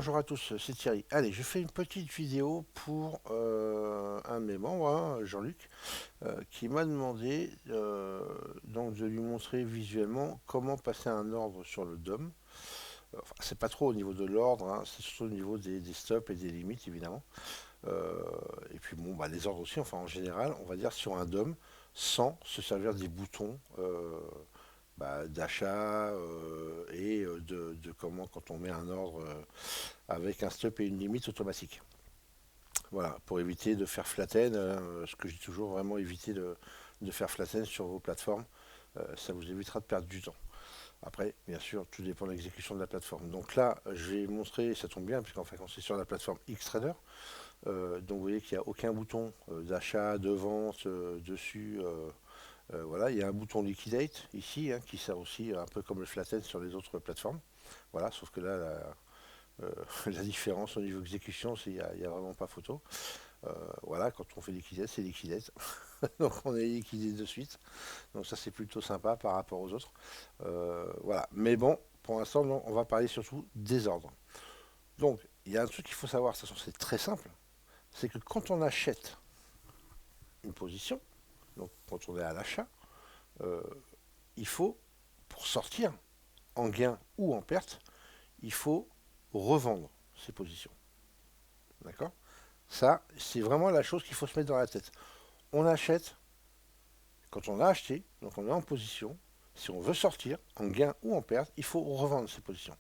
bonjour à tous, c'est Thierry. Allez, je fais une petite vidéo pour un de mes membres, hein, Jean-Luc, qui m'a demandé donc de lui montrer visuellement comment passer un ordre sur le DOM. Enfin, c'est pas trop au niveau de l'ordre, hein, c'est surtout au niveau des stops et des limites, évidemment. Euh, et puis bon, bah, les ordres aussi, enfin en général, on va dire sur un DOM, sans se servir des boutons d'achat et de comment quand on met un ordre avec un stop et une limite automatique. Voilà, pour éviter de faire flatten, ce que je dis toujours, vraiment éviter de faire flatten sur vos plateformes, ça vous évitera de perdre du temps. Après, bien sûr, tout dépend de l'exécution de la plateforme. Donc là, je vais montrer, ça tombe bien, puisqu'en fait, on est sur la plateforme Xtrader. Donc vous voyez qu'il n'y a aucun bouton d'achat, de vente dessus. Voilà, il y a un bouton liquidate ici, hein, qui sert aussi un peu comme le flatten sur les autres plateformes. Voilà, sauf que là, la différence au niveau exécution, il n'y a vraiment pas photo. Voilà, quand on fait liquidate, c'est liquidate. Donc on est liquidé de suite. Donc ça, c'est plutôt sympa par rapport aux autres. Voilà. Mais bon, pour l'instant, on va parler surtout des ordres. Donc, il y a un truc qu'il faut savoir, c'est très simple. C'est que quand on achète une position, donc quand on est à l'achat, euh, il faut, pour sortir en gain ou en perte, il faut revendre ces positions. D'accord? Ça, c'est vraiment la chose qu'il faut se mettre dans la tête. On achète, quand on a acheté, donc on est en position, si on veut sortir, en gain ou en perte, il faut revendre ses positions.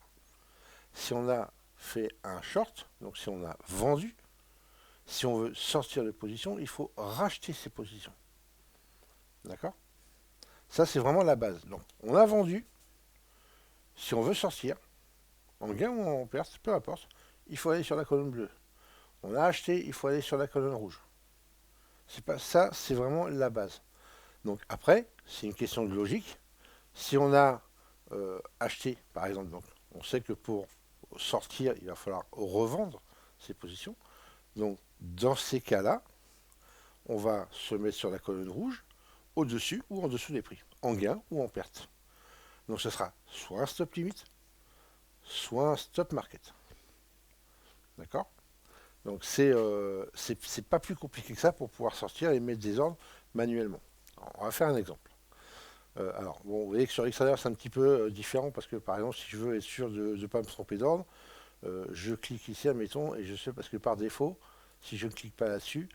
Si on a fait un short, donc si on a vendu, si on veut sortir de position, il faut racheter ses positions. D'accord? Ça, c'est vraiment la base. Donc, on a vendu, si on veut sortir, en gain ou en perte, peu importe, il faut aller sur la colonne bleue. On a acheté, il faut aller sur la colonne rouge. C'est pas ça, c'est vraiment la base. Donc après, c'est une question de logique. Si on a acheté, par exemple, donc on sait que pour sortir, il va falloir revendre ses positions. Donc dans ces cas-là, on va se mettre sur la colonne rouge, au-dessus ou en dessous des prix, en gain ou en perte. Donc ce sera soit un stop limite, soit un stop market. D'accord? Donc c'est pas plus compliqué que ça pour pouvoir sortir et mettre des ordres manuellement. Alors, on va faire un exemple. Alors, bon, vous voyez que sur Xtrader, c'est un petit peu différent parce que, par exemple, si je veux être sûr de ne pas me tromper d'ordre, je clique ici, admettons, et je sais parce que par défaut, si je ne clique pas là-dessus,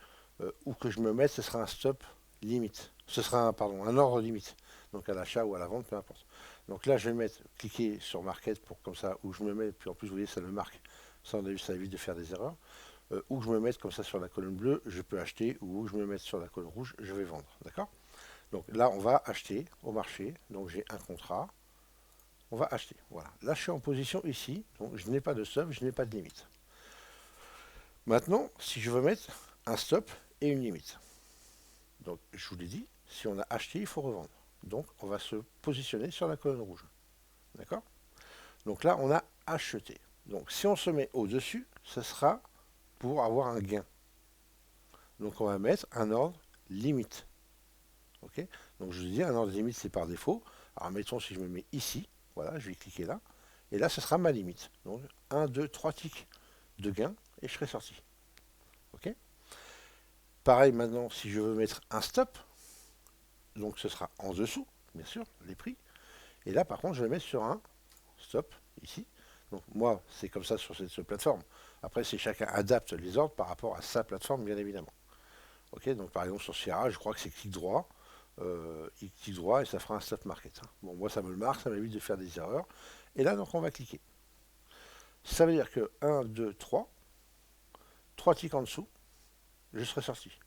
où que je me mette, ce sera un stop limite. Ce sera pardon, un ordre limite. Donc à l'achat ou à la vente, peu importe. Donc là, je vais mettre, cliquer sur Market pour comme ça, où je me mets, puis en plus, vous voyez, ça le marque. Ça, on a vu, ça évite de faire des erreurs. Où je me mette comme ça sur la colonne bleue, je peux acheter, ou où je me mette sur la colonne rouge, je vais vendre. D'accord? Donc là, on va acheter au marché. Donc j'ai un contrat. On va acheter. Voilà. Là, je suis en position ici. Donc je n'ai pas de stop, je n'ai pas de limite. Maintenant, si je veux mettre un stop et une limite. Donc je vous l'ai dit, si on a acheté, il faut revendre. Donc on va se positionner sur la colonne rouge. D'accord? Donc là, on a acheté. Donc si on se met au-dessus, ce sera pour avoir un gain. Donc on va mettre un ordre limite. Ok? Donc je vous dis, un ordre limite, c'est par défaut. Alors mettons si je me mets ici, voilà, je vais cliquer là, et là ce sera ma limite. Donc un, 2, 3 ticks de gain, et je serai sorti. Ok? Pareil maintenant, si je veux mettre un stop, donc ce sera en dessous, bien sûr, les prix. Et là par contre, je vais mettre sur un stop, ici. Donc moi, c'est comme ça sur cette plateforme. Après, c'est chacun adapte les ordres par rapport à sa plateforme, bien évidemment. Ok, donc par exemple sur Sierra, je crois que c'est clic droit. Il clique droit et ça fera un stop market. Hein. Bon, moi ça me le marque, ça m'évite de faire des erreurs. Et là, donc on va cliquer. Ça veut dire que 1, 2, 3, 3 ticks en dessous, je serai sorti.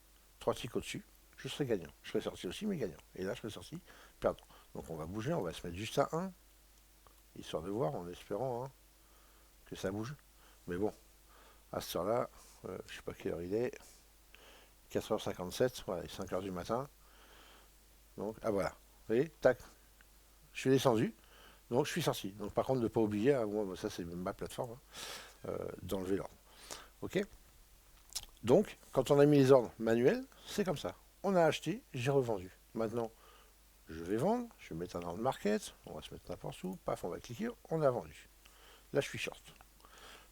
3 ticks au-dessus, je serai gagnant. Je serai sorti aussi, mais gagnant. Et là, je serai sorti perdant. Donc on va bouger, on va se mettre juste à 1, histoire de voir, en espérant hein, que ça bouge. Mais bon, à ce heure-là, je sais pas quelle heure il est, 4h57, voilà, 5h du matin. Donc, ah voilà, vous voyez, tac, je suis descendu, donc je suis sorti. Donc par contre, ne pas oublier, hein, moi, ça c'est ma plateforme, hein, d'enlever l'ordre. Ok? Donc, quand on a mis les ordres manuels, c'est comme ça. On a acheté, j'ai revendu. Maintenant, je vais vendre, je vais mettre un ordre market, on va se mettre n'importe où, paf, on va cliquer, on a vendu. Là, je suis short.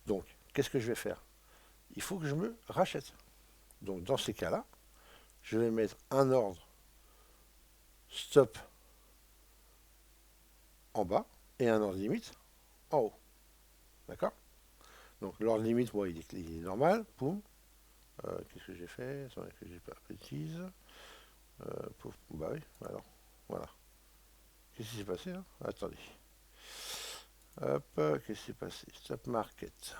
Donc, qu'est-ce que je vais faire? Il faut que je me rachète. Donc dans ces cas-là, je vais mettre un ordre stop en bas et un ordre limite en haut. D'accord? Donc l'ordre limite, moi, il est normal. Poum. Qu'est-ce que j'ai fait? Attendez que j'ai pas de bêtises. Pouf. Bah oui, alors. Voilà. Qu'est-ce qui s'est passé là? Attendez. Hop, qu'est-ce qui s'est passé? Stop market.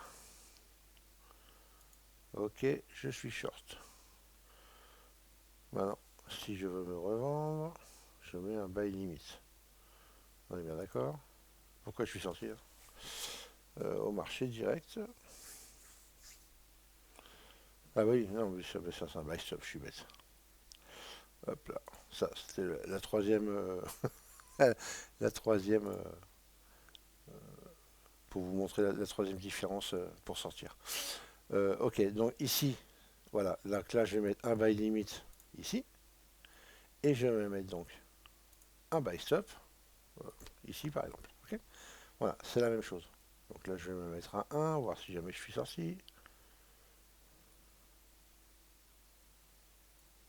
Ok, je suis short. Maintenant, si je veux me revendre, je mets un buy limit. On est bien d'accord? Pourquoi je suis sorti là? Au marché direct. Ah oui, non, mais ça c'est un buy stop, je suis bête. Hop là. Ça, c'était la troisième. La troisième. Pour vous montrer la troisième différence pour sortir. Ok, donc ici, voilà. Donc là, je vais mettre un buy limit ici. Et je vais mettre donc un buy stop ici par exemple. Ok, voilà, c'est la même chose. Donc là, je vais me mettre un 1, voir si jamais je suis sorti.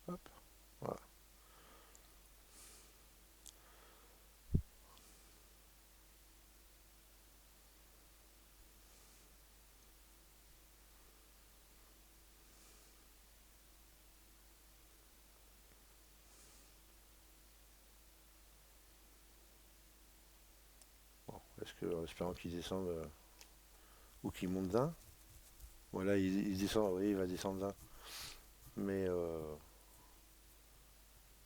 Hop, voilà. Bon, est-ce que, en espérant qu'il descende ou qu'il monte d'un. Voilà, il descend, oui, il va descendre d'un. Mais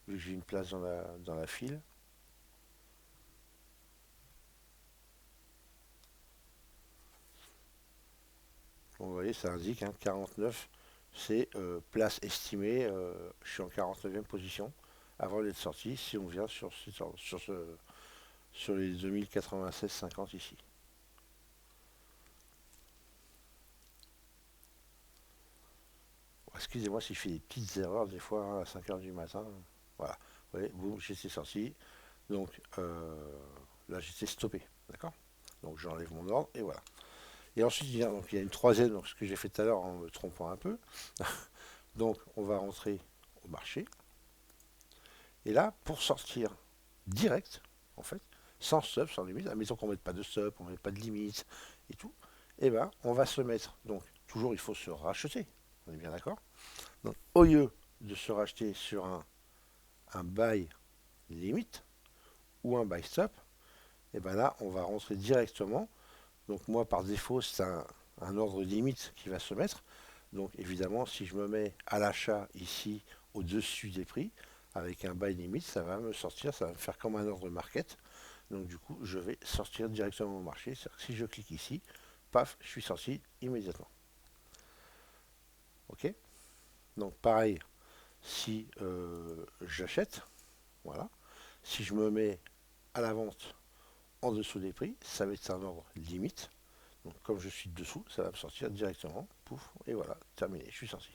vu que j'ai une place dans la file, bon, vous voyez, ça indique hein, 49, c'est place estimée. Je suis en 49e position avant d'être sorti si on vient sur les 2096,50 ici. Bon, excusez-moi si je fais des petites erreurs des fois hein, à 5 heures du matin. Voilà, vous voyez, boum, j'étais sorti. Donc là, j'étais stoppé. D'accord? Donc j'enlève mon ordre et voilà. Et ensuite, il y a une troisième, donc ce que j'ai fait tout à l'heure en me trompant un peu. Donc on va rentrer au marché. Et là, pour sortir direct, en fait, sans stop, sans limite, admettons qu'on ne mette pas de stop, on ne met pas de limite et tout, et ben on va se mettre, donc toujours il faut se racheter, on est bien d'accord? Donc au lieu de se racheter sur un buy limite ou un buy stop, et ben là on va rentrer directement. Donc moi par défaut c'est un ordre limite qui va se mettre. Donc évidemment si je me mets à l'achat ici au-dessus des prix, avec un buy limite, ça va me sortir, ça va me faire comme un ordre market. Donc du coup je vais sortir directement au marché. C'est-à-dire que si je clique ici, paf, je suis sorti immédiatement. Ok? Donc pareil, si j'achète, voilà. Si je me mets à la vente en dessous des prix, ça va être un ordre limite. Donc comme je suis dessous, ça va me sortir directement. Pouf, et voilà, terminé, je suis sorti.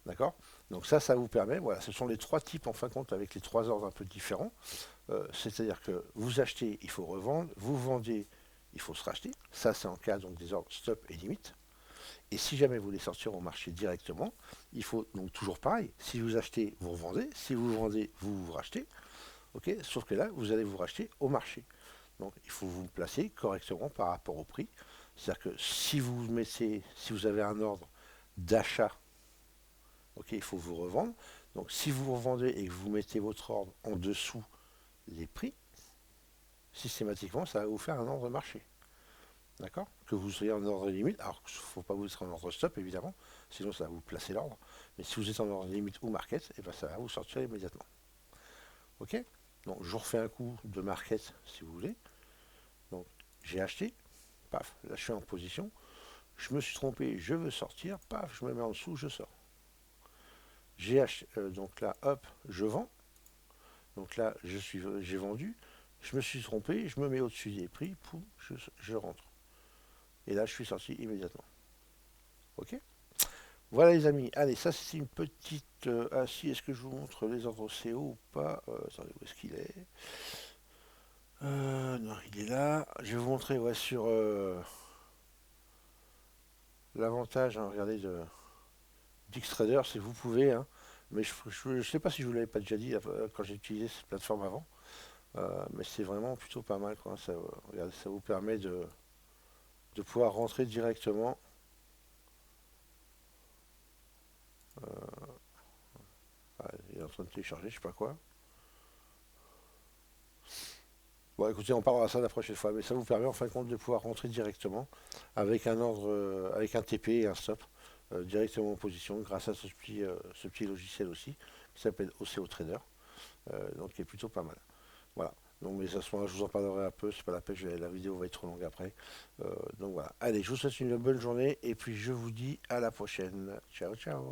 D'accord? Donc ça vous permet, voilà, ce sont les trois types en fin de compte avec les trois ordres un peu différents. C'est-à-dire que vous achetez, il faut revendre, vous vendez, il faut se racheter. Ça c'est en cas donc des ordres stop et limite. Et si jamais vous voulez sortir au marché directement, il faut donc toujours pareil. Si vous achetez, vous revendez. Si vous vendez, vous vous rachetez. Ok? Sauf que là, vous allez vous racheter au marché. Donc il faut vous placer correctement par rapport au prix. C'est-à-dire que si vous avez un ordre d'achat, ok, il faut vous revendre. Donc si vous revendez et que vous mettez votre ordre en dessous les prix, systématiquement, ça va vous faire un ordre marché. D'accord? Que vous soyez en ordre limite, alors il ne faut pas vous être en ordre stop évidemment, sinon ça va vous placer l'ordre. Mais si vous êtes en ordre limite ou market, et ben ça va vous sortir immédiatement. Ok? Donc je vous refais un coup de market si vous voulez. Donc j'ai acheté, paf, là je suis en position. Je me suis trompé, je veux sortir, paf, je me mets en dessous, je sors. J'ai acheté, donc là, hop, je vends. Donc là, j'ai vendu. Je me suis trompé, je me mets au-dessus des prix, poum, je rentre. Et là, je suis sorti immédiatement. Ok? Voilà les amis. Allez, ça c'est une petite. Ah si, est-ce que je vous montre les ordres CO ou pas? Attendez, où est-ce qu'il est? Non, il est là. Je vais vous montrer ouais, sur L'avantage, hein, regardez, d'Xtrader, c'est que vous pouvez, hein, mais je sais pas si je vous l'avais pas déjà dit quand j'ai utilisé cette plateforme avant, mais c'est vraiment plutôt pas mal, quoi. Ça, regardez, ça vous permet de pouvoir rentrer directement. Ah, il est en train de télécharger, je sais pas quoi. Bon, écoutez, on parlera de ça la prochaine fois, mais ça vous permet en fin de compte de pouvoir rentrer directement avec un ordre, avec un TP et un stop, directement en position grâce à ce petit logiciel aussi qui s'appelle OCO Trader, donc qui est plutôt pas mal. Voilà. Donc, mais à ce moment-là, je vous en parlerai un peu, c'est pas la peine, la vidéo va être trop longue après. Donc voilà. Allez, je vous souhaite une bonne journée et puis je vous dis à la prochaine. Ciao, ciao.